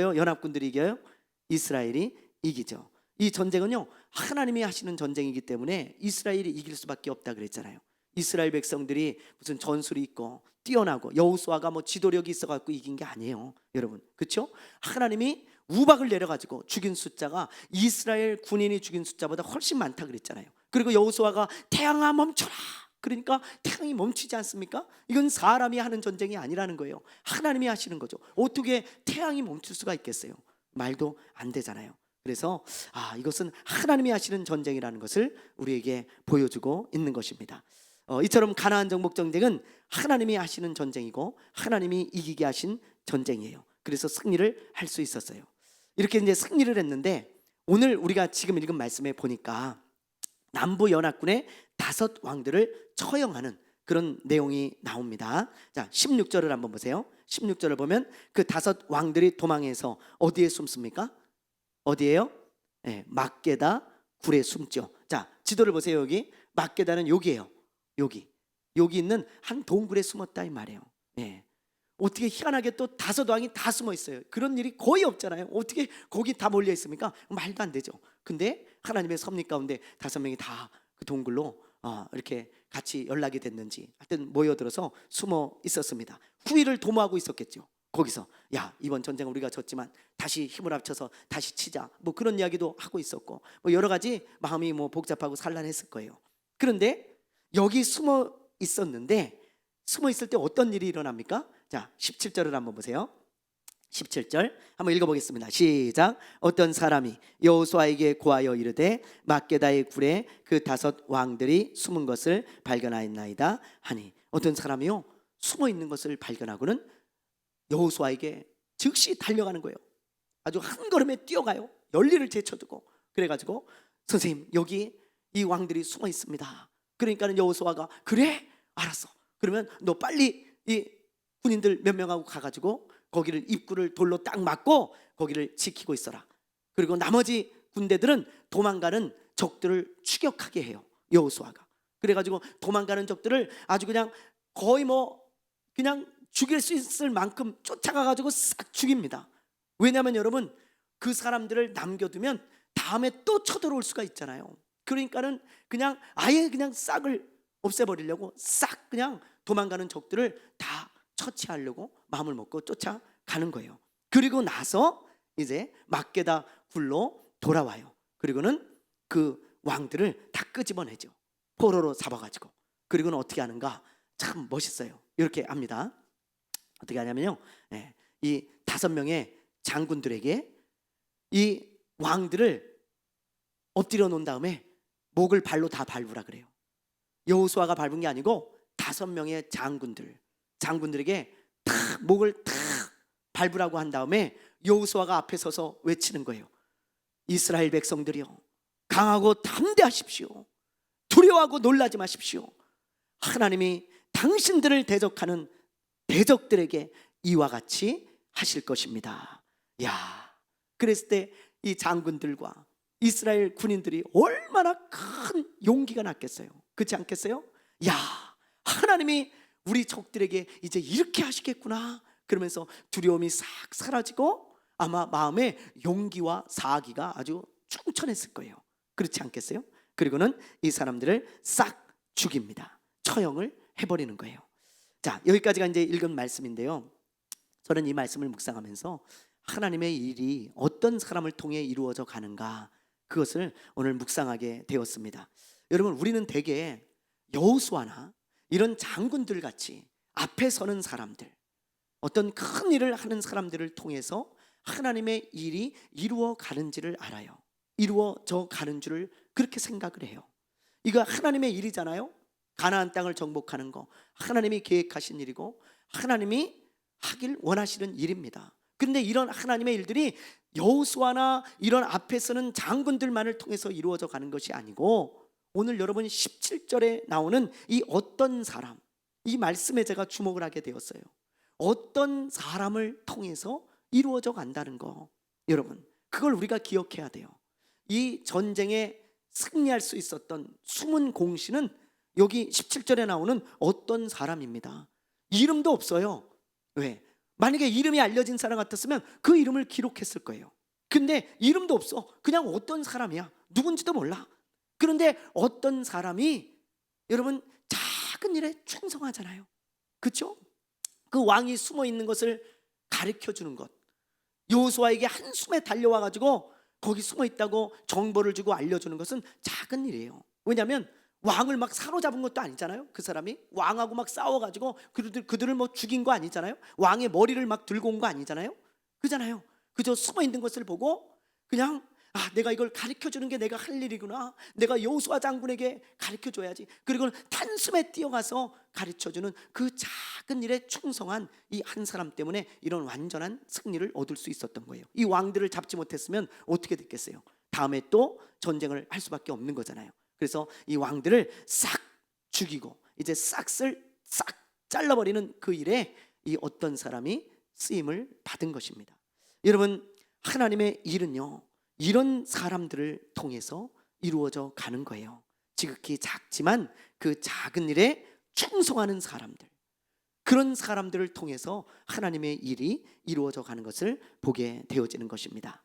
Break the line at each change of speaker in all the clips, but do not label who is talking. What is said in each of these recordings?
연합군들이 이겨요? 이스라엘이 이기죠. 이 전쟁은요, 하나님이 하시는 전쟁이기 때문에 이스라엘이 이길 수밖에 없다 그랬잖아요. 이스라엘 백성들이 무슨 전술이 있고 뛰어나고 여호수아가 뭐 지도력이 있어갖고 이긴 게 아니에요, 여러분. 그렇죠? 하나님이 우박을 내려가지고 죽인 숫자가 이스라엘 군인이 죽인 숫자보다 훨씬 많다 그랬잖아요. 그리고 여호수아가 태양아 멈춰라, 그러니까 태양이 멈추지 않습니까? 이건 사람이 하는 전쟁이 아니라는 거예요. 하나님이 하시는 거죠. 어떻게 태양이 멈출 수가 있겠어요? 말도 안 되잖아요. 그래서 이것은 하나님이 하시는 전쟁이라는 것을 우리에게 보여주고 있는 것입니다. 이처럼 가나안 정복 전쟁은 하나님이 하시는 전쟁이고 하나님이 이기게 하신 전쟁이에요. 그래서 승리를 할 수 있었어요. 이렇게 이제 승리를 했는데, 오늘 우리가 지금 읽은 말씀에 보니까 남부 연합군의 5 왕들을 처형하는 그런 내용이 나옵니다. 자, 16절을 한번 보세요. 16절을 보면 그 5 왕들이 도망해서 어디에 숨습니까? 어디에요? 네, 막게다 굴에 숨죠. 자, 지도를 보세요. 여기 막게다는 여기예요. 여기 있는 한 동굴에 숨었다 이 말이에요. 네. 어떻게 희한하게 또 5 왕이 다 숨어 있어요. 그런 일이 거의 없잖아요. 어떻게 거기 다 몰려 있습니까? 말도 안 되죠. 근데 하나님의 섭리 가운데 5명이 다 그 동굴로 이렇게 같이 연락이 됐는지 하여튼 모여들어서 숨어 있었습니다. 후위를 도모하고 있었겠죠. 거기서 야, 이번 전쟁 우리가 졌지만 다시 힘을 합쳐서 다시 치자, 뭐 그런 이야기도 하고 있었고, 뭐 여러 가지 마음이 뭐 복잡하고 산란했을 거예요. 그런데 여기 숨어 있었는데, 숨어 있을 때 어떤 일이 일어납니까? 자, 17절을 한번 보세요. 17절 한번 읽어보겠습니다. 시작. 어떤 사람이 여호수아에게 고하여 이르되 막게다의 굴에 그 5 왕들이 숨은 것을 발견하였나이다 하니. 어떤 사람이요, 숨어 있는 것을 발견하고는 여호수아에게 즉시 달려가는 거예요. 아주 한 걸음에 뛰어가요. 열리를 제쳐두고. 그래가지고 선생님, 여기 이 왕들이 숨어 있습니다. 그러니까는 여호수아가 그래? 알았어. 그러면 너 빨리 이 군인들 몇 명하고 가가지고 거기를 입구를 돌로 딱 막고 거기를 지키고 있어라. 그리고 나머지 군대들은 도망가는 적들을 추격하게 해요, 여호수아가. 그래가지고 도망가는 적들을 아주 그냥 거의 뭐 그냥 죽일 수 있을 만큼 쫓아가가지고 싹 죽입니다. 왜냐하면 여러분, 그 사람들을 남겨두면 다음에 또 쳐들어올 수가 있잖아요. 그러니까는 그냥 아예 그냥 싹을 없애버리려고 싹 그냥 도망가는 적들을 다 처치하려고 마음을 먹고 쫓아가는 거예요. 그리고 나서 이제 막게다 굴로 돌아와요. 그리고는 그 왕들을 다 끄집어내죠. 포로로 잡아가지고. 그리고는 어떻게 하는가? 참 멋있어요. 이렇게 합니다. 어떻게 하냐면요, 이 5명의 장군들에게 이 왕들을 엎드려 놓은 다음에 목을 발로 다 밟으라 그래요. 여호수아가 밟은 게 아니고 5명의 장군들에게 탁 목을 탁 밟으라고 한 다음에 여호수아가 앞에 서서 외치는 거예요. 이스라엘 백성들이여, 강하고 담대하십시오. 두려워하고 놀라지 마십시오. 하나님이 당신들을 대적하는 대적들에게 이와 같이 하실 것입니다. 야, 그랬을 때 이 장군들과 이스라엘 군인들이 얼마나 큰 용기가 났겠어요. 그렇지 않겠어요? 야, 하나님이 우리 적들에게 이제 이렇게 하시겠구나. 그러면서 두려움이 싹 사라지고 아마 마음에 용기와 사기가 아주 충천했을 거예요. 그렇지 않겠어요? 그리고는 이 사람들을 싹 죽입니다. 처형을 해버리는 거예요. 자, 여기까지가 이제 읽은 말씀인데요, 저는 이 말씀을 묵상하면서 하나님의 일이 어떤 사람을 통해 이루어져 가는가, 그것을 오늘 묵상하게 되었습니다. 여러분, 우리는 대개 여호수아나 이런 장군들 같이 앞에 서는 사람들, 어떤 큰 일을 하는 사람들을 통해서 하나님의 일이 이루어 가는지를 알아요. 이루어져 가는 줄을 그렇게 생각을 해요. 이거 하나님의 일이잖아요. 가나안 땅을 정복하는 거 하나님이 계획하신 일이고 하나님이 하길 원하시는 일입니다. 그런데 이런 하나님의 일들이 여호수아나 이런 앞에 서는 장군들만을 통해서 이루어져 가는 것이 아니고, 오늘 여러분 17절에 나오는 이 어떤 사람, 이 말씀에 제가 주목을 하게 되었어요. 어떤 사람을 통해서 이루어져 간다는 거, 여러분 그걸 우리가 기억해야 돼요. 이 전쟁에 승리할 수 있었던 숨은 공신은 여기 17절에 나오는 어떤 사람입니다. 이름도 없어요. 왜? 만약에 이름이 알려진 사람 같았으면 그 이름을 기록했을 거예요. 근데 이름도 없어. 그냥 어떤 사람이야. 누군지도 몰라. 그런데 어떤 사람이 여러분 작은 일에 충성하잖아요. 그렇죠? 그 왕이 숨어 있는 것을 가르쳐 주는 것. 여호수아에게 한숨에 달려와 가지고 거기 숨어 있다고 정보를 주고 알려주는 것은 작은 일이에요. 왜냐하면 왕을 막 사로잡은 것도 아니잖아요. 그 사람이 왕하고 막 싸워가지고 그들을 뭐 죽인 거 아니잖아요. 왕의 머리를 막 들고 온 거 아니잖아요. 그잖아요. 그저 숨어 있는 것을 보고 그냥 내가 이걸 가르쳐 주는 게 내가 할 일이구나. 내가 여호수아 장군에게 가르쳐 줘야지. 그리고 단숨에 뛰어가서 가르쳐 주는 그 작은 일에 충성한 이 한 사람 때문에 이런 완전한 승리를 얻을 수 있었던 거예요. 이 왕들을 잡지 못했으면 어떻게 됐겠어요? 다음에 또 전쟁을 할 수밖에 없는 거잖아요. 그래서 이 왕들을 싹 죽이고 이제 싹을 싹 잘라버리는 그 일에 이 어떤 사람이 쓰임을 받은 것입니다. 여러분, 하나님의 일은요 이런 사람들을 통해서 이루어져 가는 거예요. 지극히 작지만 그 작은 일에 충성하는 사람들, 그런 사람들을 통해서 하나님의 일이 이루어져 가는 것을 보게 되어지는 것입니다.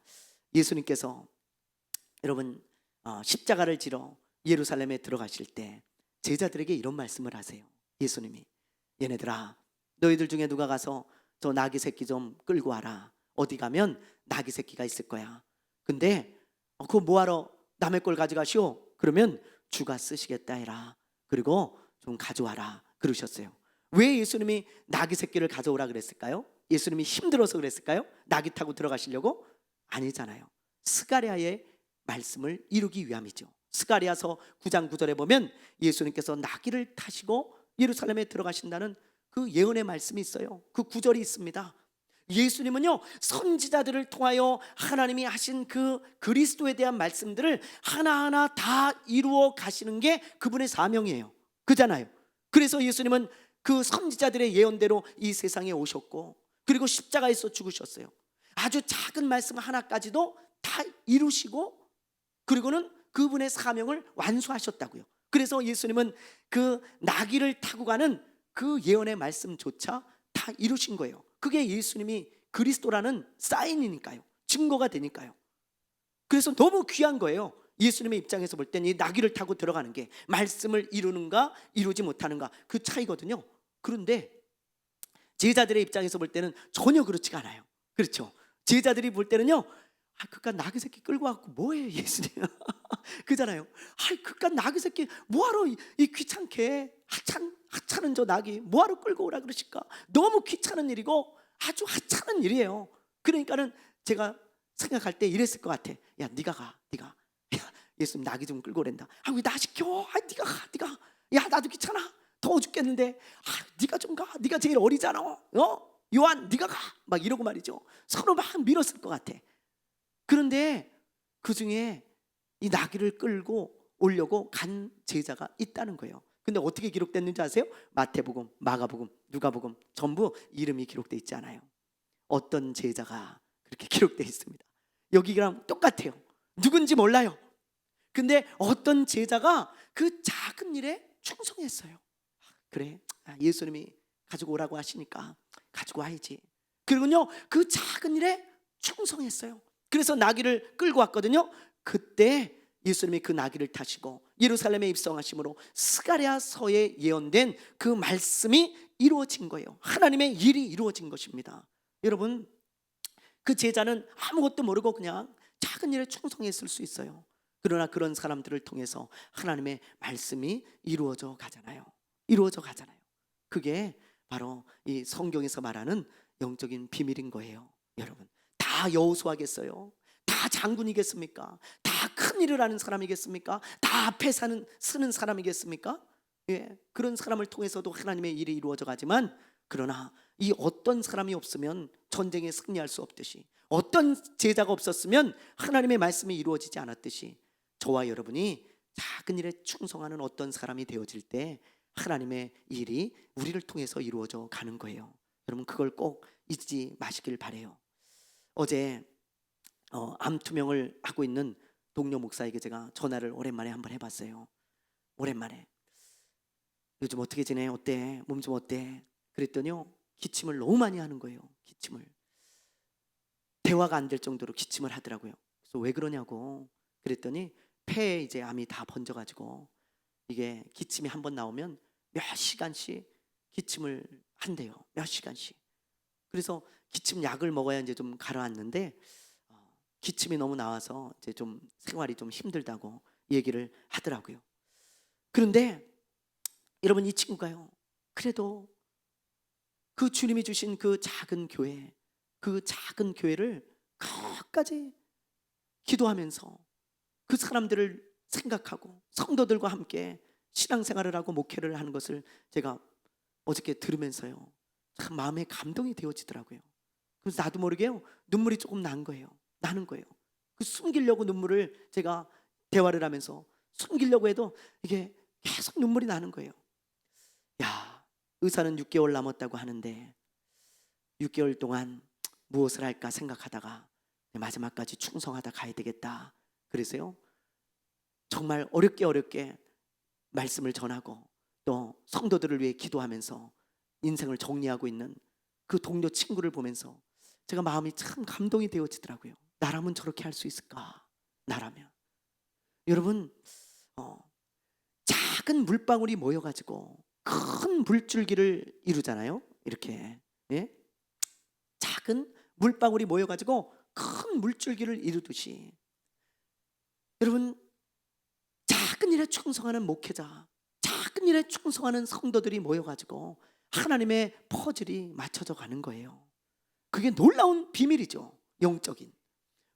예수님께서 여러분 십자가를 지러 예루살렘에 들어가실 때 제자들에게 이런 말씀을 하세요. 예수님이 얘네들아, 너희들 중에 누가 가서 저 나귀 새끼 좀 끌고 와라. 어디 가면 나귀 새끼가 있을 거야. 근데 그거 뭐하러 남의 걸 가져가시오? 그러면 주가 쓰시겠다 해라. 그리고 좀 가져와라 그러셨어요. 왜 예수님이 나귀 새끼를 가져오라 그랬을까요? 예수님이 힘들어서 그랬을까요? 나귀 타고 들어가시려고? 아니잖아요. 스가랴의 말씀을 이루기 위함이죠. 스가랴서 9장 9절에 보면 예수님께서 나귀를 타시고 예루살렘에 들어가신다는 그 예언의 말씀이 있어요. 그 구절이 있습니다. 예수님은요 선지자들을 통하여 하나님이 하신 그 그리스도에 대한 말씀들을 하나하나 다 이루어 가시는 게 그분의 사명이에요. 그잖아요. 그래서 예수님은 그 선지자들의 예언대로 이 세상에 오셨고 그리고 십자가에서 죽으셨어요. 아주 작은 말씀 하나까지도 다 이루시고 그리고는 그분의 사명을 완수하셨다고요. 그래서 예수님은 그 나귀를 타고 가는 그 예언의 말씀조차 다 이루신 거예요. 그게 예수님이 그리스도라는 사인이니까요. 증거가 되니까요. 그래서 너무 귀한 거예요. 예수님의 입장에서 볼 땐 이 나귀를 타고 들어가는 게 말씀을 이루는가 이루지 못하는가 그 차이거든요. 그런데 제자들의 입장에서 볼 때는 전혀 그렇지가 않아요. 그렇죠? 제자들이 볼 때는요 그깟 나귀 새끼 끌고 와갖고 뭐해 예수님 그잖아요. 그깟 나귀 새끼 뭐하러 이 귀찮게 하찮은 저 나귀 뭐하러 끌고 오라 그러실까? 너무 귀찮은 일이고 아주 하찮은 일이에요. 그러니까는 제가 생각할 때 이랬을 것 같아. 야 네가 가. 야, 예수님 나귀 좀 끌고 오랜다. 왜 나 시켜? 네가 가. 야 나도 귀찮아. 더워 죽겠는데 네가 좀 가. 네가 제일 어리잖아. 요한 네가 가. 막 이러고 말이죠. 서로 막 밀었을 것 같아. 그런데 그 중에 이 나귀를 끌고 오려고 간 제자가 있다는 거예요. 근데 어떻게 기록됐는지 아세요? 마태복음, 마가복음, 누가복음 전부 이름이 기록되어 있지 않아요. 어떤 제자가 그렇게 기록되어 있습니다. 여기랑 똑같아요. 누군지 몰라요. 근데 어떤 제자가 그 작은 일에 충성했어요. 그래, 예수님이 가지고 오라고 하시니까 가지고 와야지. 그리고요 그 작은 일에 충성했어요. 그래서 나귀를 끌고 왔거든요. 그때 예수님이 그 나귀를 타시고 예루살렘에 입성하심으로 스가랴서에 예언된 그 말씀이 이루어진 거예요. 하나님의 일이 이루어진 것입니다. 여러분, 그 제자는 아무것도 모르고 그냥 작은 일에 충성했을 수 있어요. 그러나 그런 사람들을 통해서 하나님의 말씀이 이루어져 가잖아요. 그게 바로 이 성경에서 말하는 영적인 비밀인 거예요. 여러분, 다 여호수아겠어요? 다 장군이겠습니까? 다 큰 일을 하는 사람이겠습니까? 다 앞에 쓰는 사람이겠습니까? 그런 사람을 통해서도 하나님의 일이 이루어져 가지만 그러나 이 어떤 사람이 없으면 전쟁에 승리할 수 없듯이 어떤 제자가 없었으면 하나님의 말씀이 이루어지지 않았듯이 저와 여러분이 작은 일에 충성하는 어떤 사람이 되어질 때 하나님의 일이 우리를 통해서 이루어져 가는 거예요. 여러분 그걸 꼭 잊지 마시길 바래요. 어제 암 투명을 하고 있는 동료 목사에게 제가 전화를 오랜만에 한번 해봤어요. 오랜만에 요즘 어떻게 지내? 어때? 몸 좀 어때? 그랬더니요 기침을 너무 많이 하는 거예요. 기침을. 대화가 안 될 정도로 기침을 하더라고요. 그래서 왜 그러냐고 그랬더니 폐에 이제 암이 다 번져가지고 이게 기침이 한 번 나오면 몇 시간씩 기침을 한대요. 몇 시간씩. 그래서 기침 약을 먹어야 이제 좀 가라앉는데 기침이 너무 나와서 이제 좀 생활이 좀 힘들다고 얘기를 하더라고요. 그런데 여러분, 이 친구가요, 그래도 그 주님이 주신 그 작은 교회, 그 작은 교회를 끝까지 기도하면서 그 사람들을 생각하고 성도들과 함께 신앙생활을 하고 목회를 하는 것을 제가 어저께 들으면서요, 참 마음에 감동이 되어지더라고요. 그래서 나도 모르게요, 눈물이 조금 나는 거예요. 그 숨기려고 눈물을 제가 대화를 하면서 숨기려고 해도 이게 계속 눈물이 나는 거예요. 야, 의사는 6개월 남았다고 하는데 6개월 동안 무엇을 할까 생각하다가 마지막까지 충성하다 가야 되겠다. 그래서요, 정말 어렵게 말씀을 전하고 또 성도들을 위해 기도하면서 인생을 정리하고 있는 그 동료 친구를 보면서 제가 마음이 참 감동이 되어지더라고요. 나라면 저렇게 할 수 있을까? 나라면. 여러분, 작은 물방울이 모여가지고 큰 물줄기를 이루잖아요. 이렇게, 예? 작은 물방울이 모여가지고 큰 물줄기를 이루듯이, 여러분, 작은 일에 충성하는 목회자, 작은 일에 충성하는 성도들이 모여가지고 하나님의 퍼즐이 맞춰져 가는 거예요. 그게 놀라운 비밀이죠. 영적인.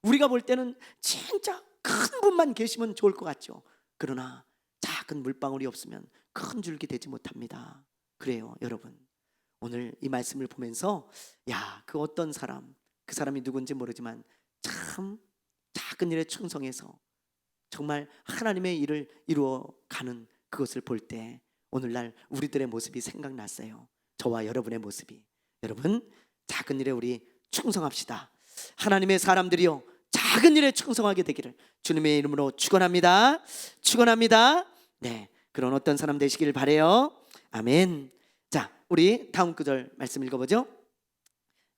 우리가 볼 때는 진짜 큰 분만 계시면 좋을 것 같죠. 그러나 작은 물방울이 없으면 큰 줄기 되지 못합니다. 그래요, 여러분. 오늘 이 말씀을 보면서 그 어떤 사람, 그 사람이 누군지 모르지만 참 작은 일에 충성해서 정말 하나님의 일을 이루어가는 그것을 볼 때 오늘날 우리들의 모습이 생각났어요. 저와 여러분의 모습이. 여러분, 작은 일에 우리 충성합시다. 하나님의 사람들이요, 작은 일에 충성하게 되기를 주님의 이름으로 축원합니다. 축원합니다. 네, 그런 어떤 사람 되시길 바래요. 아멘. 자, 우리 다음 구절 말씀 읽어보죠.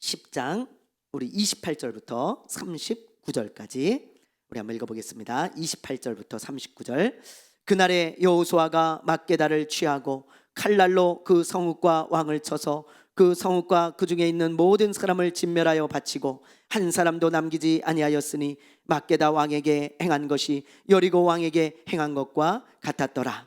10장 우리 28절부터 39절까지 우리 한번 읽어보겠습니다. 28절부터 39절. 그날에 여호수아가 막게다를 취하고 칼날로 그 성읍과 왕을 쳐서 그 성읍과 그 중에 있는 모든 사람을 진멸하여 바치고 한 사람도 남기지 아니하였으니 막게다 왕에게 행한 것이 여리고 왕에게 행한 것과 같았더라.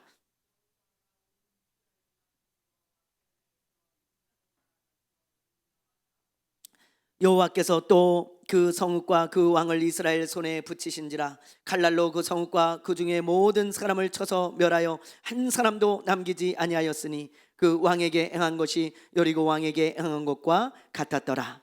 여호와께서 또 그 성읍과 그 왕을 이스라엘 손에 붙이신지라. 칼날로 그 성읍과 그 중에 모든 사람을 쳐서 멸하여 한 사람도 남기지 아니하였으니 그 왕에게 행한 것이 여리고 왕에게 행한 것과 같았더라.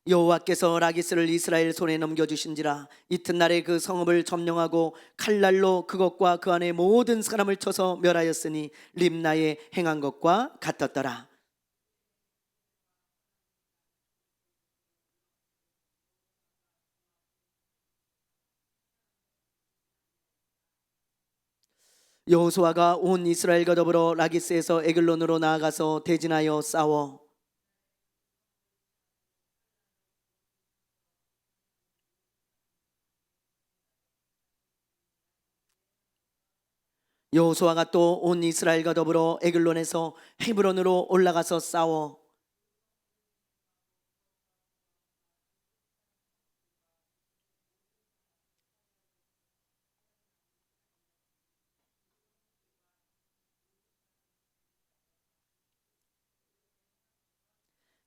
여호와께서 라기스를 이스라엘 손에 넘겨주신지라. 이튿날에 그 성읍을 점령하고 칼날로 그것과 그 안에 모든 사람을 쳐서 멸하였으니 림나에 행한 것과 같았더라. 여호수아가 온 이스라엘과 더불어 라기스에서 에글론으로 나아가서 대진하여 싸워 여호수아가 또 온 이스라엘과 더불어 에글론에서 헤브론으로 올라가서 싸워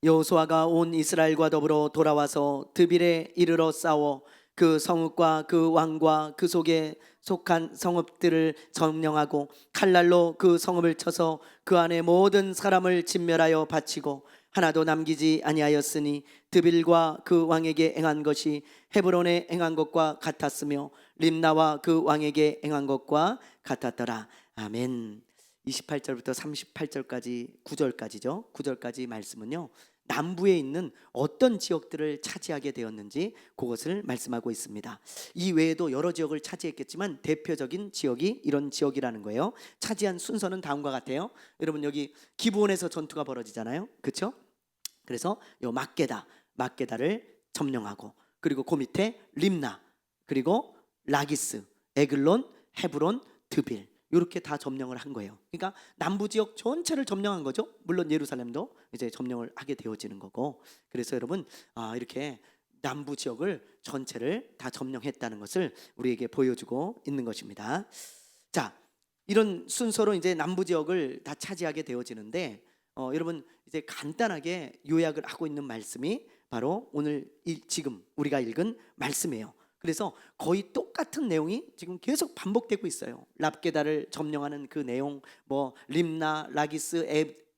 여호수아가 온 이스라엘과 더불어 돌아와서 드빌에 이르러 싸워 그 성읍과 그 왕과 그 속에 속한 성읍들을 점령하고 칼날로 그 성읍을 쳐서 그 안에 모든 사람을 진멸하여 바치고 하나도 남기지 아니하였으니 드빌과 그 왕에게 행한 것이 헤브론에 행한 것과 같았으며 림나와 그 왕에게 행한 것과 같았더라. 아멘. 28절부터 38절까지 9절까지죠. 9절까지 말씀은요, 남부에 있는 어떤 지역들을 차지하게 되었는지 그것을 말씀하고 있습니다. 이 외에도 여러 지역을 차지했겠지만 대표적인 지역이 이런 지역이라는 거예요. 차지한 순서는 다음과 같아요. 여러분 여기 기브온에서 전투가 벌어지잖아요, 그렇죠? 그래서 요 막게다를 점령하고, 그리고 그 밑에 림나, 그리고 라기스, 에글론, 헤브론, 드빌, 이렇게 다 점령을 한 거예요. 그러니까 남부 지역 전체를 점령한 거죠. 물론 예루살렘도 이제 점령을 하게 되어지는 거고. 그래서 여러분 이렇게 남부 지역을 전체를 다 점령했다는 것을 우리에게 보여주고 있는 것입니다. 자, 이런 순서로 이제 남부 지역을 다 차지하게 되어지는데 여러분 이제 간단하게 요약을 하고 있는 말씀이 바로 오늘 지금 우리가 읽은 말씀이에요. 그래서 거의 똑같은 내용이 지금 계속 반복되고 있어요. 랍게다를 점령하는 그 내용, 뭐 림나, 라기스,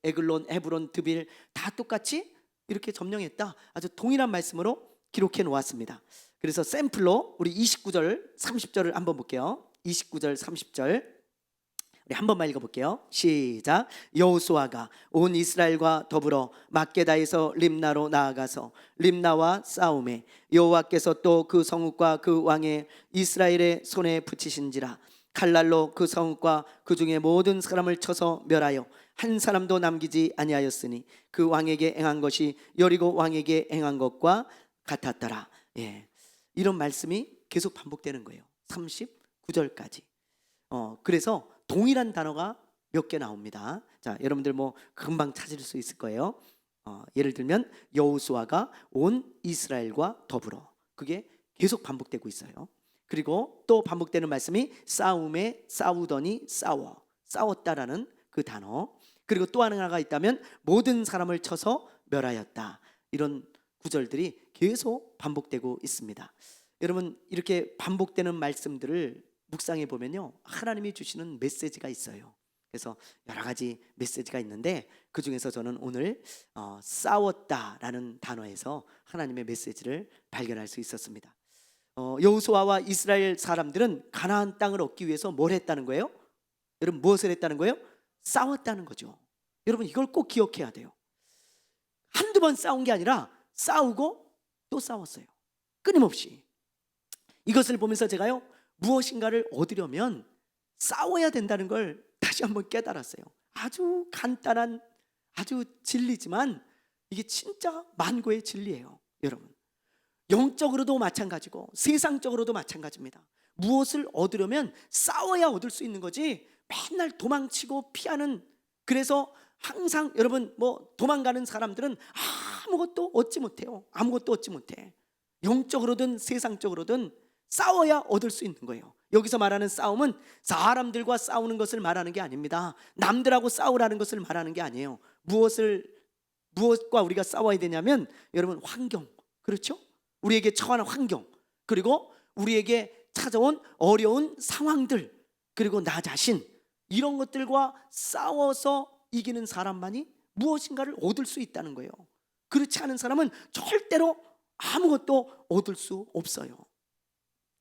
에글론, 헤브론, 드빌 다 똑같이 이렇게 점령했다. 아주 동일한 말씀으로 기록해 놓았습니다. 그래서 샘플로 우리 29절, 30절을 한번 볼게요. 29절, 30절 우리 한 번만 읽어볼게요. 시작. 여호수아가 온 이스라엘과 더불어 막게다에서 림나로 나아가서 림나와 싸움에 여호와께서 또 그 성읍과 그 왕의 이스라엘의 손에 붙이신지라. 칼날로 그 성읍과 그 중에 모든 사람을 쳐서 멸하여 한 사람도 남기지 아니하였으니 그 왕에게 행한 것이 여리고 왕에게 행한 것과 같았더라. 이런 말씀이 계속 반복되는 거예요. 39절까지. 그래서 동일한 단어가 몇 개 나옵니다. 자, 여러분들 뭐 금방 찾을 수 있을 거예요. 예를 들면 여호수아가 온 이스라엘과 더불어, 그게 계속 반복되고 있어요. 그리고 또 반복되는 말씀이 싸움에 싸우더니 싸웠다라는 그 단어. 그리고 또 하나가 있다면 모든 사람을 쳐서 멸하였다. 이런 구절들이 계속 반복되고 있습니다. 여러분 이렇게 반복되는 말씀들을 묵상해 보면요, 하나님이 주시는 메시지가 있어요. 그래서 여러 가지 메시지가 있는데 그 중에서 저는 오늘 싸웠다라는 단어에서 하나님의 메시지를 발견할 수 있었습니다. 여호수아와 이스라엘 사람들은 가나안 땅을 얻기 위해서 뭘 했다는 거예요? 여러분 무엇을 했다는 거예요? 싸웠다는 거죠. 여러분 이걸 꼭 기억해야 돼요. 한두 번 싸운 게 아니라 싸우고 또 싸웠어요. 끊임없이. 이것을 보면서 제가요, 무엇인가를 얻으려면 싸워야 된다는 걸 다시 한번 깨달았어요. 아주 간단한 아주 진리지만 이게 진짜 만고의 진리예요. 여러분 영적으로도 마찬가지고 세상적으로도 마찬가지입니다. 무엇을 얻으려면 싸워야 얻을 수 있는 거지 맨날 도망치고 피하는, 그래서 항상 여러분 뭐 도망가는 사람들은 아무것도 얻지 못해요. 아무것도 얻지 못해. 영적으로든 세상적으로든 싸워야 얻을 수 있는 거예요. 여기서 말하는 싸움은 사람들과 싸우는 것을 말하는 게 아닙니다. 남들하고 싸우라는 것을 말하는 게 아니에요. 무엇과 우리가 싸워야 되냐면 여러분 환경, 그렇죠? 우리에게 처한 환경, 그리고 우리에게 찾아온 어려운 상황들, 그리고 나 자신, 이런 것들과 싸워서 이기는 사람만이 무엇인가를 얻을 수 있다는 거예요. 그렇지 않은 사람은 절대로 아무것도 얻을 수 없어요.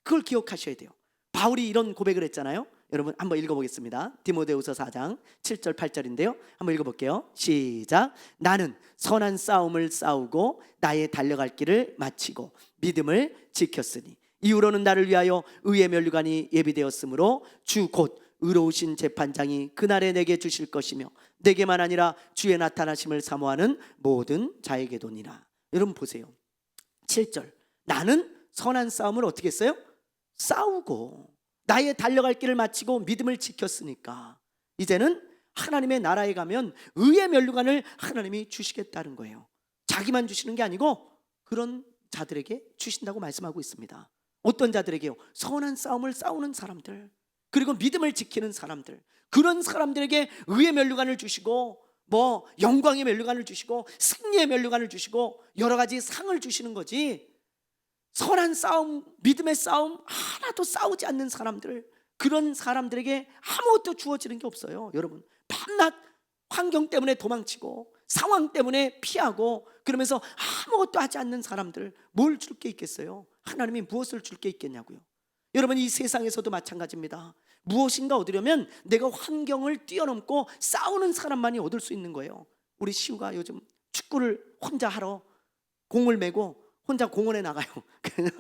그걸 기억하셔야 돼요. 바울이 이런 고백을 했잖아요. 여러분 한번 읽어보겠습니다. 디모데후서 4장 7절 8절인데요 한번 읽어볼게요. 시작. 나는 선한 싸움을 싸우고 나의 달려갈 길을 마치고 믿음을 지켰으니 이후로는 나를 위하여 의의 면류관이 예비되었으므로 주 곧 의로우신 재판장이 그날에 내게 주실 것이며 내게만 아니라 주의 나타나심을 사모하는 모든 자에게도니라. 여러분 보세요. 7절. 나는 선한 싸움을 어떻게 했어요? 싸우고 나의 달려갈 길을 마치고 믿음을 지켰으니까 이제는 하나님의 나라에 가면 의의 면류관을 하나님이 주시겠다는 거예요. 자기만 주시는 게 아니고 그런 자들에게 주신다고 말씀하고 있습니다. 어떤 자들에게요? 선한 싸움을 싸우는 사람들, 그리고 믿음을 지키는 사람들, 그런 사람들에게 의의 면류관을 주시고 뭐 영광의 면류관을 주시고 승리의 면류관을 주시고 여러 가지 상을 주시는 거지, 선한 싸움, 믿음의 싸움 하나도 싸우지 않는 사람들, 그런 사람들에게 아무것도 주어지는 게 없어요. 여러분 밤낮 환경 때문에 도망치고 상황 때문에 피하고 그러면서 아무것도 하지 않는 사람들 뭘 줄 게 있겠어요? 하나님이 무엇을 줄 게 있겠냐고요. 여러분 이 세상에서도 마찬가지입니다. 무엇인가 얻으려면 내가 환경을 뛰어넘고 싸우는 사람만이 얻을 수 있는 거예요. 우리 시우가 요즘 축구를 혼자 하러 공을 메고 혼자 공원에 나가요. 그래서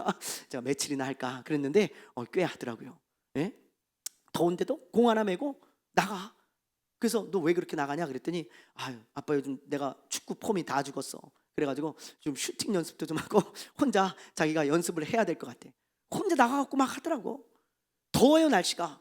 제가 며칠이나 할까 그랬는데 꽤 하더라고요. 예? 더운데도 공 하나 메고 나가. 그래서 너 왜 그렇게 나가냐 그랬더니 아유 아빠 요즘 내가 축구 폼이 다 죽었어. 그래가지고 좀 슈팅 연습도 좀 하고 혼자 자기가 연습을 해야 될 것 같아. 혼자 나가갖고 막 하더라고. 더워요 날씨가.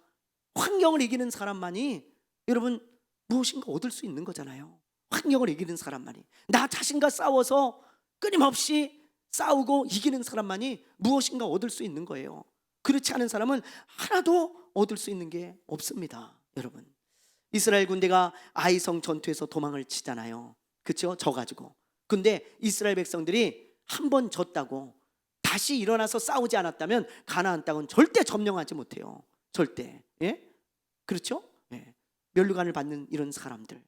환경을 이기는 사람만이 여러분 무엇인가 얻을 수 있는 거잖아요. 환경을 이기는 사람만이, 나 자신과 싸워서 끊임없이 싸우고 이기는 사람만이 무엇인가 얻을 수 있는 거예요. 그렇지 않은 사람은 하나도 얻을 수 있는 게 없습니다. 여러분, 이스라엘 군대가 아이성 전투에서 도망을 치잖아요. 그렇죠? 져가지고. 근데 이스라엘 백성들이 한 번 졌다고 다시 일어나서 싸우지 않았다면 가나안 땅은 절대 점령하지 못해요. 절대. 예? 그렇죠? 예. 면류관을 받는 이런 사람들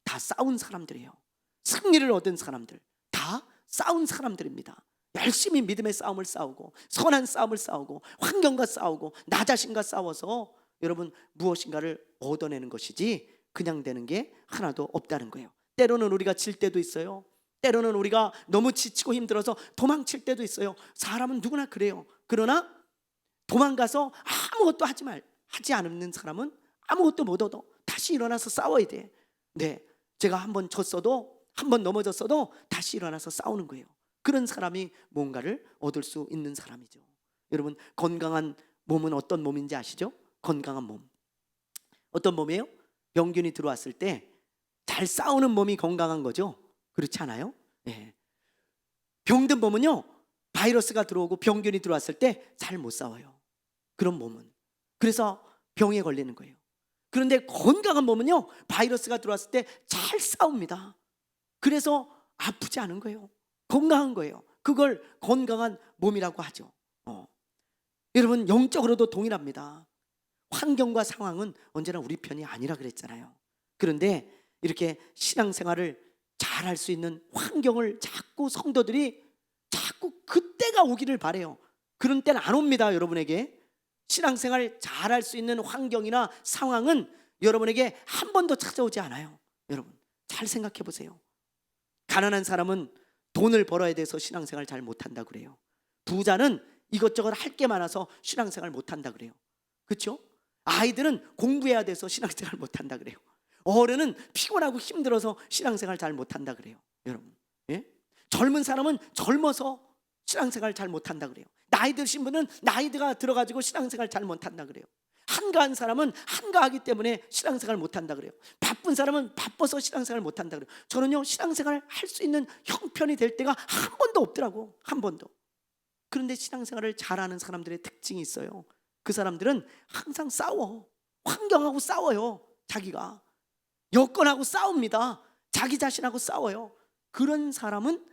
다 싸운 사람들이에요. 승리를 얻은 사람들 다 싸운 사람들입니다. 열심히 믿음의 싸움을 싸우고 선한 싸움을 싸우고 환경과 싸우고 나 자신과 싸워서 여러분 무엇인가를 얻어내는 것이지 그냥 되는 게 하나도 없다는 거예요. 때로는 우리가 질 때도 있어요. 때로는 우리가 너무 지치고 힘들어서 도망칠 때도 있어요. 사람은 누구나 그래요. 그러나 도망가서 아무것도 하지 않는 사람은 아무것도 못 얻어. 다시 일어나서 싸워야 돼. 네, 제가 한 번 졌어도 한 번 넘어졌어도 다시 일어나서 싸우는 거예요. 그런 사람이 뭔가를 얻을 수 있는 사람이죠. 여러분, 건강한 몸은 어떤 몸인지 아시죠? 건강한 몸 어떤 몸이에요? 병균이 들어왔을 때 잘 싸우는 몸이 건강한 거죠. 그렇지 않아요? 네. 병든 몸은요, 바이러스가 들어오고 병균이 들어왔을 때 잘 못 싸워요. 그런 몸은. 그래서 병에 걸리는 거예요. 그런데 건강한 몸은요, 바이러스가 들어왔을 때 잘 싸웁니다. 그래서 아프지 않은 거예요. 건강한 거예요. 그걸 건강한 몸이라고 하죠. 여러분, 영적으로도 동일합니다. 환경과 상황은 언제나 우리 편이 아니라 그랬잖아요. 그런데 이렇게 신앙생활을 잘 할 수 있는 환경을 자꾸 성도들이 자꾸 그때가 오기를 바래요. 그런 때는 안 옵니다. 여러분에게 신앙생활 잘 할 수 있는 환경이나 상황은 여러분에게 한 번도 찾아오지 않아요. 여러분 잘 생각해 보세요. 가난한 사람은 돈을 벌어야 돼서 신앙생활 잘 못한다 그래요. 부자는 이것저것 할 게 많아서 신앙생활 못한다 그래요. 그렇죠? 아이들은 공부해야 돼서 신앙생활 못한다 그래요. 어른은 피곤하고 힘들어서 신앙생활 잘 못한다 그래요. 여러분, 예? 젊은 사람은 젊어서 신앙생활 잘 못한다 그래요. 나이 드신 분은 나이가 들어가지고 신앙생활 잘 못한다 그래요. 한가한 사람은 한가하기 때문에 신앙생활 못한다 그래요. 바쁜 사람은 바빠서 신앙생활 못한다 그래요. 저는요, 신앙생활 할 수 있는 형편이 될 때가 한 번도 없더라고. 한 번도. 그런데 신앙생활을 잘하는 사람들의 특징이 있어요. 그 사람들은 항상 싸워. 환경하고 싸워요. 자기가 여건하고 싸웁니다. 자기 자신하고 싸워요. 그런 사람은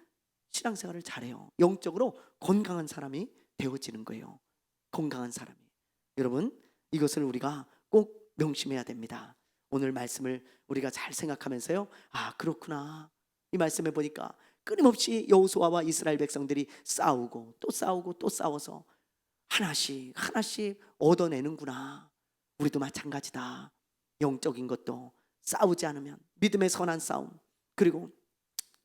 신앙생활을 잘해요. 영적으로 건강한 사람이 되어지는 거예요. 건강한 사람이. 여러분, 이것을 우리가 꼭 명심해야 됩니다. 오늘 말씀을 우리가 잘 생각하면서요, 아 그렇구나, 이 말씀해 보니까 끊임없이 여호수아와 이스라엘 백성들이 싸우고 또 싸우고 또 싸워서 하나씩 하나씩 얻어내는구나. 우리도 마찬가지다. 영적인 것도 싸우지 않으면, 믿음의 선한 싸움, 그리고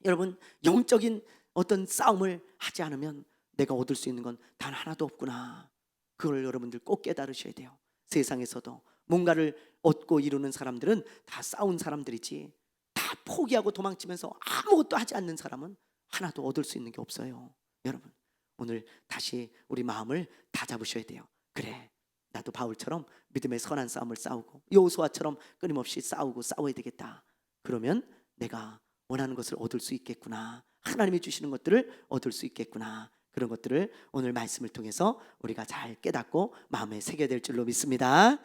여러분 영적인 어떤 싸움을 하지 않으면 내가 얻을 수 있는 건 단 하나도 없구나. 그걸 여러분들 꼭 깨달으셔야 돼요. 세상에서도 뭔가를 얻고 이루는 사람들은 다 싸운 사람들이지, 다 포기하고 도망치면서 아무것도 하지 않는 사람은 하나도 얻을 수 있는 게 없어요. 여러분, 오늘 다시 우리 마음을 다 잡으셔야 돼요. 그래, 나도 바울처럼 믿음의 선한 싸움을 싸우고 여호수아처럼 끊임없이 싸워야 되겠다. 그러면 내가 원하는 것을 얻을 수 있겠구나. 하나님이 주시는 것들을 얻을 수 있겠구나. 그런 것들을 오늘 말씀을 통해서 우리가 잘 깨닫고 마음에 새겨야 될 줄로 믿습니다.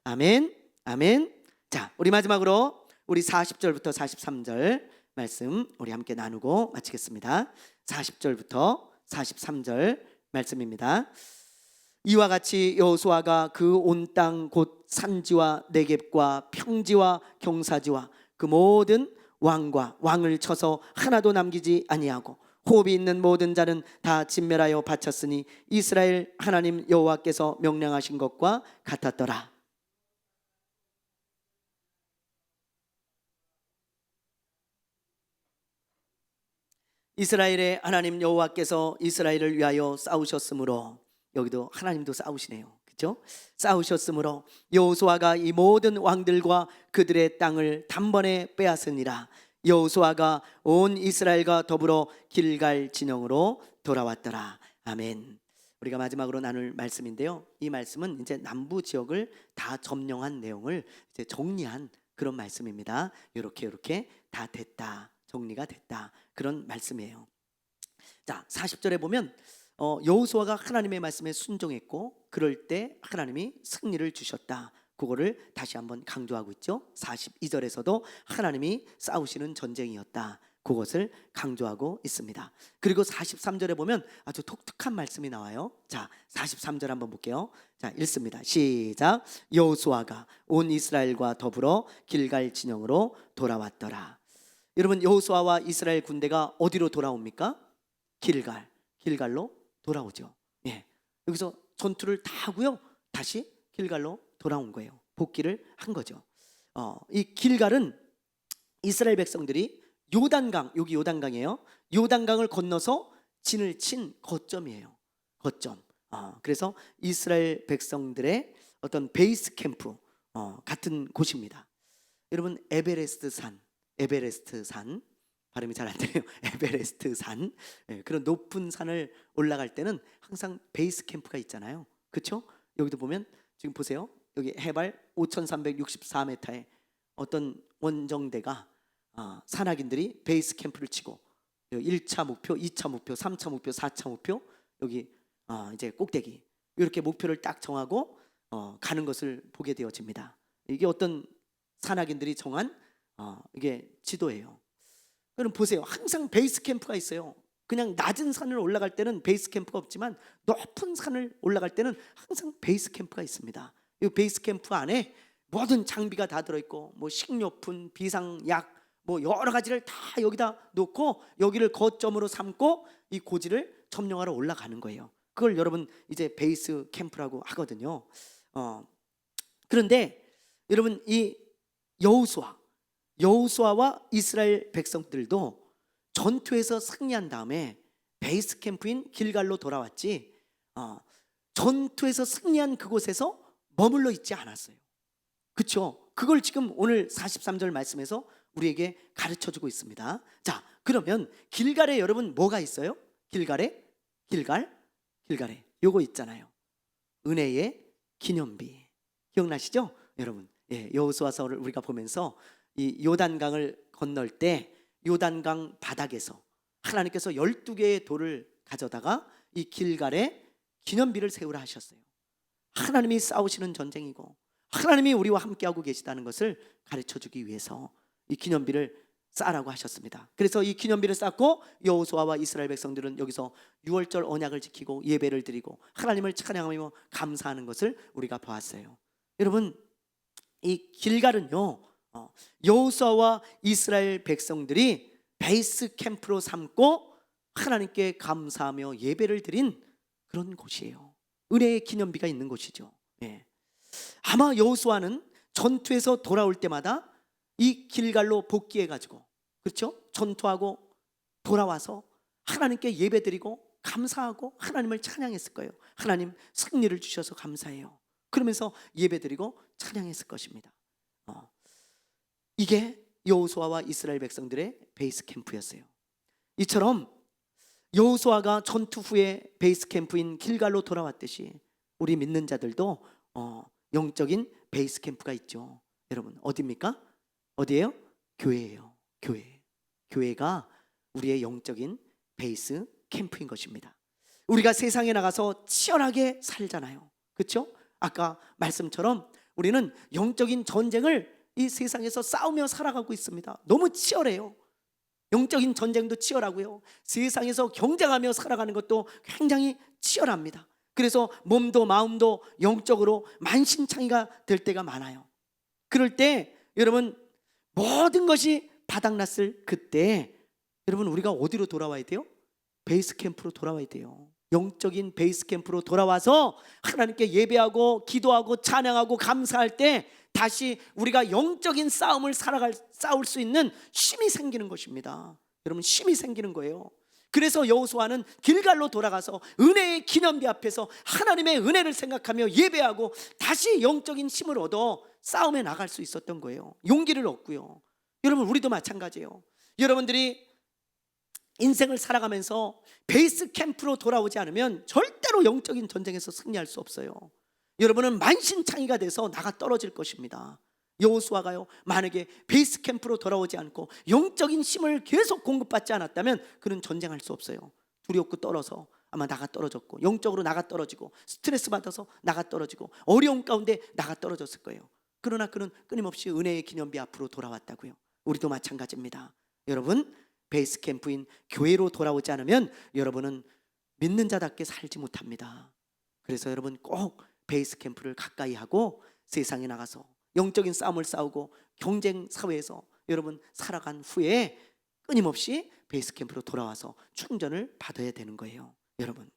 아멘, 아멘. 자, 우리 마지막으로 우리 40절부터 43절 말씀 우리 함께 나누고 마치겠습니다. 40절부터 43절 말씀입니다. 이와 같이 여호수아가 그 온 땅 곧 산지와 네겝과 평지와 경사지와 그 모든 왕과 왕을 쳐서 하나도 남기지 아니하고 호흡이 있는 모든 자는 다 진멸하여 바쳤으니 이스라엘 하나님 여호와께서 명령하신 것과 같았더라. 이스라엘의 하나님 여호와께서 이스라엘을 위하여 싸우셨으므로, 여기도 하나님도 싸우시네요. 그렇죠? 싸우셨으므로 여호수아가 이 모든 왕들과 그들의 땅을 단번에 빼앗으니라. 여호수아가 온 이스라엘과 더불어 길갈 진영으로 돌아왔더라. 아멘. 우리가 마지막으로 나눌 말씀인데요, 이 말씀은 이제 남부 지역을 다 점령한 내용을 이제 정리한 그런 말씀입니다. 이렇게 다 됐다, 정리가 됐다, 그런 말씀이에요. 자, 40절에 보면 여호수아가 하나님의 말씀에 순종했고 그럴 때 하나님이 승리를 주셨다. 그거를 다시 한번 강조하고 있죠. 42절에서도 하나님이 싸우시는 전쟁이었다, 그것을 강조하고 있습니다. 그리고 43절에 보면 아주 독특한 말씀이 나와요. 자, 43절 한번 볼게요. 자, 읽습니다. 시작. 여호수아가 온 이스라엘과 더불어 길갈 진영으로 돌아왔더라. 여러분, 여호수아와 이스라엘 군대가 어디로 돌아옵니까? 길갈로 돌아오죠. 예. 여기서 전투를 다 하고요, 다시 길갈로 돌아온 거예요. 복귀를 한 거죠. 이 길갈은 이스라엘 백성들이 요단강, 여기 요단강이에요. 요단강을 건너서 진을 친 거점이에요. 거점. 그래서 이스라엘 백성들의 어떤 베이스 캠프 같은 곳입니다. 여러분, 에베레스트 산 발음이 잘 안 되네요. 에베레스트 산, 그런 높은 산을 올라갈 때는 항상 베이스 캠프가 있잖아요. 그렇죠? 여기도 보면 지금 보세요. 여기 해발 5,364m에 어떤 원정대가 산악인들이 베이스 캠프를 치고 1차 목표, 2차 목표, 3차 목표, 4차 목표, 여기 이제 꼭대기, 이렇게 목표를 딱 정하고 가는 것을 보게 되어집니다. 이게 어떤 산악인들이 정한 이게 지도예요. 그럼 보세요. 항상 베이스 캠프가 있어요. 그냥 낮은 산을 올라갈 때는 베이스 캠프가 없지만 높은 산을 올라갈 때는 항상 베이스 캠프가 있습니다. 이 베이스 캠프 안에 모든 장비가 다 들어있고, 뭐 식료품, 비상약, 뭐 여러 가지를 다 여기다 놓고 여기를 거점으로 삼고 이 고지를 점령하러 올라가는 거예요. 그걸 여러분 이제 베이스 캠프라고 하거든요. 그런데 여러분, 이 여호수아와 이스라엘 백성들도 전투에서 승리한 다음에 베이스 캠프인 길갈로 돌아왔지, 전투에서 승리한 그곳에서 머물러 있지 않았어요. 그렇죠? 그걸 지금 오늘 43절 말씀에서 우리에게 가르쳐주고 있습니다. 자, 그러면 길갈에 여러분 뭐가 있어요? 길갈에 요거 있잖아요. 은혜의 기념비. 기억나시죠? 여러분, 여호수아서를 우리가 보면서 이 요단강을 건널 때 요단강 바닥에서 하나님께서 12개의 돌을 가져다가 이 길갈에 기념비를 세우라 하셨어요. 하나님이 싸우시는 전쟁이고 하나님이 우리와 함께하고 계시다는 것을 가르쳐주기 위해서 이 기념비를 쌓으라고 하셨습니다. 그래서 이 기념비를 쌓고 여호수아와 이스라엘 백성들은 여기서 유월절 언약을 지키고 예배를 드리고 하나님을 찬양하며 감사하는 것을 우리가 보았어요. 여러분, 이 길갈은요, 여호수아와 이스라엘 백성들이 베이스 캠프로 삼고 하나님께 감사하며 예배를 드린 그런 곳이에요. 은혜의 기념비가 있는 곳이죠. 아마 여호수아는 전투에서 돌아올 때마다 이 길갈로 복귀해가지고, 그렇죠? 전투하고 돌아와서 하나님께 예배드리고 감사하고 하나님을 찬양했을 거예요. 하나님 승리를 주셔서 감사해요. 그러면서 예배드리고 찬양했을 것입니다. 이게 여호수아와 이스라엘 백성들의 베이스 캠프였어요. 이처럼 여호수아가 전투 후에 베이스 캠프인 길갈로 돌아왔듯이 우리 믿는 자들도 영적인 베이스 캠프가 있죠. 여러분, 어디입니까? 어디예요? 교회예요. 교회가 우리의 영적인 베이스 캠프인 것입니다. 우리가 세상에 나가서 치열하게 살잖아요. 그렇죠? 아까 말씀처럼 우리는 영적인 전쟁을 이 세상에서 싸우며 살아가고 있습니다. 너무 치열해요. 영적인 전쟁도 치열하고요, 세상에서 경쟁하며 살아가는 것도 굉장히 치열합니다. 그래서 몸도 마음도 영적으로 만신창이가 될 때가 많아요. 그럴 때 여러분, 모든 것이 바닥났을 그때 여러분, 우리가 어디로 돌아와야 돼요? 베이스 캠프로 돌아와야 돼요. 영적인 베이스 캠프로 돌아와서 하나님께 예배하고 기도하고 찬양하고 감사할 때 다시 우리가 영적인 싸움을 싸울 수 있는 힘이 생기는 것입니다. 여러분, 힘이 생기는 거예요. 그래서 여호수아는 길갈로 돌아가서 은혜의 기념비 앞에서 하나님의 은혜를 생각하며 예배하고 다시 영적인 힘을 얻어 싸움에 나갈 수 있었던 거예요. 용기를 얻고요. 여러분, 우리도 마찬가지예요. 여러분들이 인생을 살아가면서 베이스 캠프로 돌아오지 않으면 절대로 영적인 전쟁에서 승리할 수 없어요. 여러분은 만신창이가 돼서 나가 떨어질 것입니다. 여호수아가요, 만약에 베이스 캠프로 돌아오지 않고 영적인 힘을 계속 공급받지 않았다면 그는 전쟁할 수 없어요. 두렵고 떨어서 아마 나가 떨어졌고, 영적으로 나가 떨어지고, 스트레스 받아서 나가 떨어지고, 어려운 가운데 나가 떨어졌을 거예요. 그러나 그는 끊임없이 은혜의 기념비 앞으로 돌아왔다고요. 우리도 마찬가지입니다. 여러분, 베이스 캠프인 교회로 돌아오지 않으면 여러분은 믿는 자답게 살지 못합니다. 그래서 여러분 꼭 베이스 캠프를 가까이 하고 세상에 나가서 영적인 싸움을 싸우고 경쟁 사회에서 여러분 살아간 후에 끊임없이 베이스 캠프로 돌아와서 충전을 받아야 되는 거예요. 여러분,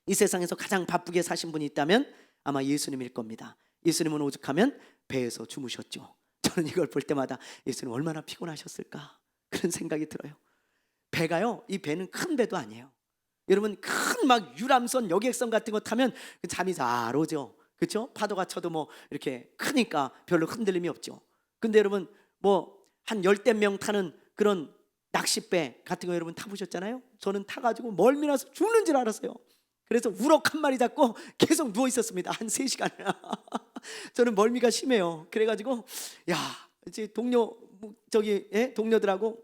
이 세상에서 가장 바쁘게 사신 분이 있다면 아마 예수님일 겁니다. 예수님은 오죽하면 배에서 주무셨죠. 저는 이걸 볼 때마다 예수님 얼마나 피곤하셨을까 그런 생각이 들어요. 배가요, 이 배는 큰 배도 아니에요. 여러분, 큰 막 유람선, 여객선 같은 거 타면 잠이 잘 오죠. 그렇죠? 파도가 쳐도 뭐 이렇게 크니까 별로 흔들림이 없죠. 근데 여러분, 뭐 한 열댓 명 타는 그런 낚싯배 같은 거 여러분 타보셨잖아요? 저는 타가지고 멀미나서 죽는 줄 알았어요. 그래서 우럭 한 마리 잡고 계속 누워 있었습니다. 한 3시간이나. 저는 멀미가 심해요. 그래가지고 야, 이제 동료들하고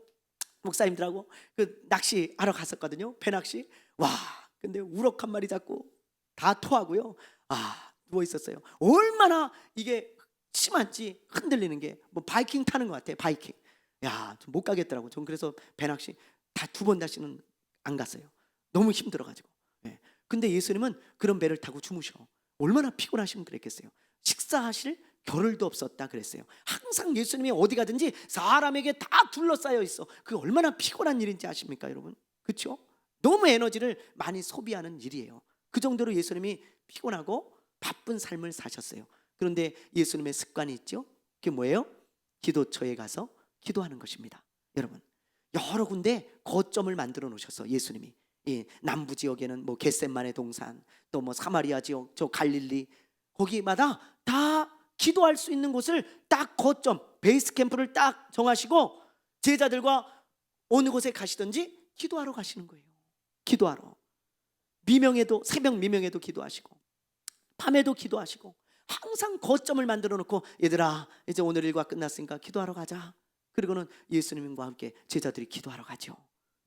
목사님들하고 그 낚시하러 갔었거든요. 배 낚시. 와, 근데 우럭 한 마리 잡고 다 토하고요. 누워 있었어요. 얼마나 이게 심한지 흔들리는 게 뭐 바이킹 타는 것 같아요. 바이킹. 야, 좀 못 가겠더라고. 전 그래서 배 낚시 다 2번 다시는 안 갔어요. 너무 힘들어가지고. 예. 근데 예수님은 그런 배를 타고 주무셔. 얼마나 피곤하시면 그랬겠어요. 식사하실 겨를도 없었다 그랬어요. 항상 예수님이 어디 가든지 사람에게 다 둘러싸여 있어. 그게 얼마나 피곤한 일인지 아십니까, 여러분? 그렇죠? 너무 에너지를 많이 소비하는 일이에요. 그 정도로 예수님이 피곤하고 바쁜 삶을 사셨어요. 그런데 예수님의 습관이 있죠. 그게 뭐예요? 기도처에 가서 기도하는 것입니다. 여러분, 여러 군데 거점을 만들어 놓으셨어. 예수님이 남부 지역에는 뭐 겟셋마네 동산, 또 뭐 사마리아 지역, 저 갈릴리, 거기마다 다 기도할 수 있는 곳을 딱 거점, 베이스 캠프를 딱 정하시고 제자들과 어느 곳에 가시든지 기도하러 가시는 거예요. 기도하러. 미명에도, 새벽 미명에도 기도하시고 밤에도 기도하시고 항상 거점을 만들어 놓고, 얘들아 이제 오늘 일과 끝났으니까 기도하러 가자. 그리고는 예수님과 함께 제자들이 기도하러 가죠.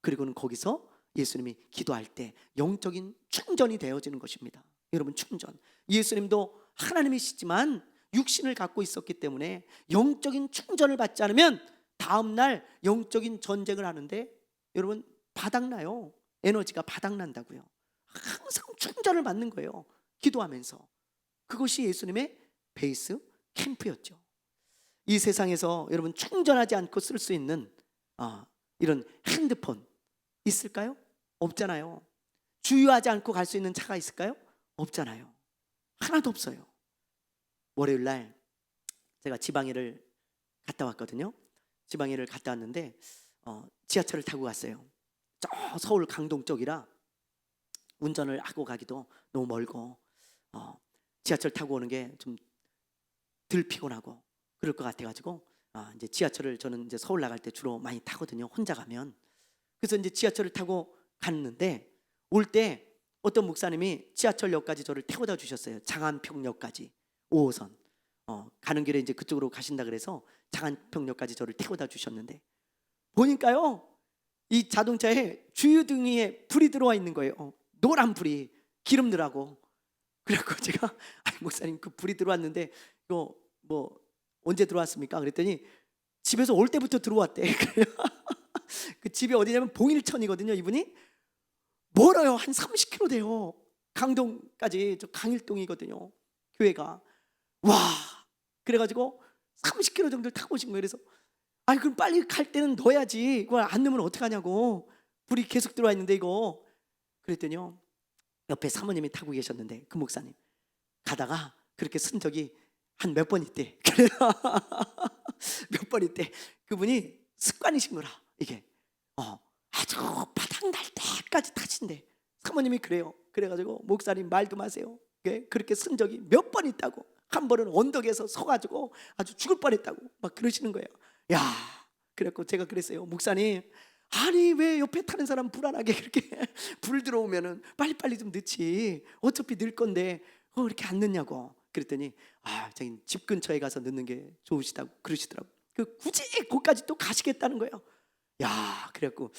그리고는 거기서 예수님이 기도할 때 영적인 충전이 되어지는 것입니다. 여러분, 충전. 예수님도 하나님이시지만 육신을 갖고 있었기 때문에 영적인 충전을 받지 않으면 다음날 영적인 전쟁을 하는데 여러분 바닥나요. 에너지가 바닥난다고요. 항상 충전을 받는 거예요. 기도하면서. 그것이 예수님의 베이스 캠프였죠. 이 세상에서 여러분 충전하지 않고 쓸 수 있는 이런 핸드폰 있을까요? 없잖아요. 주유하지 않고 갈 수 있는 차가 있을까요? 없잖아요. 하나도 없어요. 월요일 날 제가 지방일을 갔다 왔거든요. 지방일을 갔다 왔는데 지하철을 타고 갔어요. 저 서울 강동 쪽이라 운전을 하고 가기도 너무 멀고 지하철 타고 오는 게 좀 덜 피곤하고 그럴 것 같아가지고 이제 지하철을 저는 이제 서울 나갈 때 주로 많이 타거든요. 혼자 가면. 그래서 이제 지하철을 타고 갔는데 올 때 어떤 목사님이 지하철역까지 저를 태워다 주셨어요. 장안평역까지 5호선 가는 길에 이제 그쪽으로 가신다 그래서 장안평역까지 저를 태워다 주셨는데 보니까요, 이 자동차에 주유등에 불이 들어와 있는 거예요. 노란 불이, 기름 넣으라고. 그래갖고 제가 목사님 그 불이 들어왔는데 이거 뭐 언제 들어왔습니까? 그랬더니 집에서 올 때부터 들어왔대. 그 집이 어디냐면 봉일천이거든요. 이분이 멀어요. 한 30km 돼요. 강동까지. 저 강일동이거든요. 교회가. 와, 그래가지고 30km 정도를 타고 오신 거예요. 그래서 그럼 빨리 갈 때는 넣어야지. 이걸 안 넣으면 어떡하냐고. 불이 계속 들어와 있는데 이거. 그랬더니요, 옆에 사모님이 타고 계셨는데 그 목사님 가다가 그렇게 쓴 적이 한 몇 번 있대. 몇 번 있대. 그분이 습관이신 거라. 이게 아주 바닥 장날 때까지 타신대. 사모님이 그래요. 그래가지고 목사님 말도 마세요. 그렇게 쓴 적이 몇 번 있다고. 한 번은 언덕에서 서가지고 아주 죽을 뻔했다고 막 그러시는 거예요. 야, 그래갖고 제가 그랬어요. 목사님, 아니 왜 옆에 타는 사람 불안하게 그렇게 불 들어오면은 빨리빨리 좀 넣지. 어차피 넣을 건데 이렇게 안 넣냐고. 그랬더니 자기는 집 근처에 가서 넣는 게 좋으시다고 그러시더라고. 굳이 거기까지 또 가시겠다는 거예요. 야, 그래갖고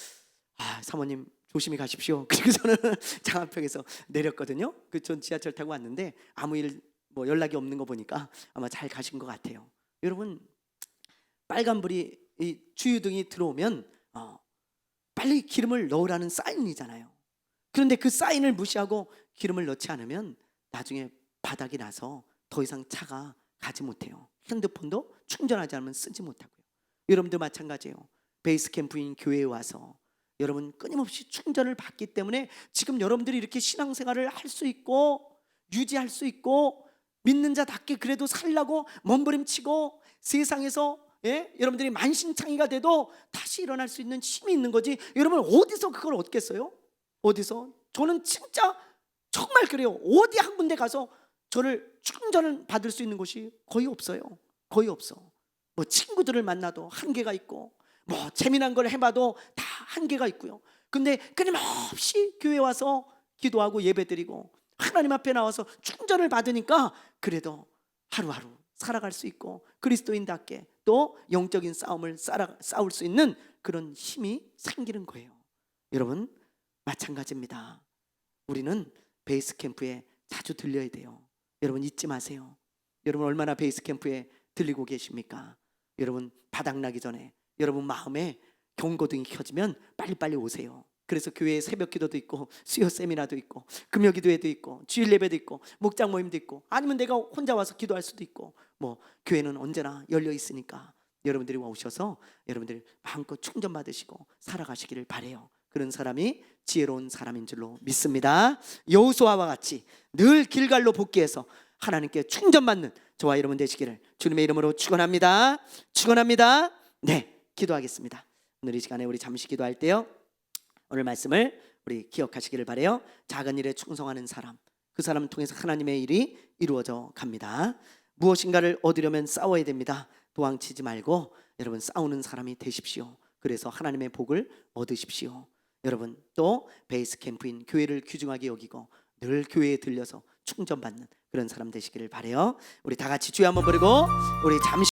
사모님 조심히 가십시오. 그리고 저는 장안평에서 내렸거든요. 전 지하철 타고 왔는데 아무 일 연락이 없는 거 보니까 아마 잘 가신 것 같아요. 여러분, 빨간불이 이 주유등이 들어오면 빨리 기름을 넣으라는 사인이잖아요. 그런데 그 사인을 무시하고 기름을 넣지 않으면 나중에 바닥이 나서 더 이상 차가 가지 못해요. 핸드폰도 충전하지 않으면 쓰지 못하고요. 여러분도 마찬가지예요. 베이스 캠프인 교회에 와서 여러분 끊임없이 충전을 받기 때문에 지금 여러분들이 이렇게 신앙생활을 할 수 있고 유지할 수 있고 믿는 자답게 그래도 살라고 몸부림치고 세상에서 여러분들이 만신창이가 돼도 다시 일어날 수 있는 힘이 있는 거지. 여러분 어디서 그걸 얻겠어요? 어디서? 저는 진짜 정말 그래요. 어디 한 군데 가서 저를 충전을 받을 수 있는 곳이 거의 없어요. 거의 없어. 친구들을 만나도 한계가 있고 재미난 걸 해봐도 다 한계가 있고요. 근데 끊임없이 교회 와서 기도하고 예배드리고 하나님 앞에 나와서 충전을 받으니까 그래도 하루하루 살아갈 수 있고 그리스도인답게 또 영적인 싸움을 싸울 수 있는 그런 힘이 생기는 거예요. 여러분 마찬가지입니다. 우리는 베이스 캠프에 자주 들려야 돼요. 여러분 잊지 마세요. 여러분 얼마나 베이스 캠프에 들리고 계십니까? 여러분 바닥나기 전에 여러분 마음에 경고등이 켜지면 빨리빨리 오세요. 그래서 교회에 새벽 기도도 있고 수요 세미나도 있고 금요 기도회도 있고 주일 예배도 있고 목장 모임도 있고 아니면 내가 혼자 와서 기도할 수도 있고 교회는 언제나 열려 있으니까 여러분들이 오셔서 여러분들이 마음껏 충전 받으시고 살아가시기를 바래요. 그런 사람이 지혜로운 사람인 줄로 믿습니다. 여호수아와 같이 늘 길갈로 복귀해서 하나님께 충전받는 저와 여러분 되시기를 주님의 이름으로 축원합니다. 축원합니다. 네, 기도하겠습니다. 오늘 이 시간에 우리 잠시 기도할 때요, 오늘 말씀을 우리 기억하시기를 바래요. 작은 일에 충성하는 사람, 그 사람을 통해서 하나님의 일이 이루어져 갑니다. 무엇인가를 얻으려면 싸워야 됩니다. 도망치지 말고 여러분 싸우는 사람이 되십시오. 그래서 하나님의 복을 얻으십시오. 여러분 또 베이스 캠프인 교회를 귀중하게 여기고 늘 교회에 들려서 충전받는 그런 사람 되시기를 바래요. 우리 다 같이 주여 한번 부르고 우리 잠시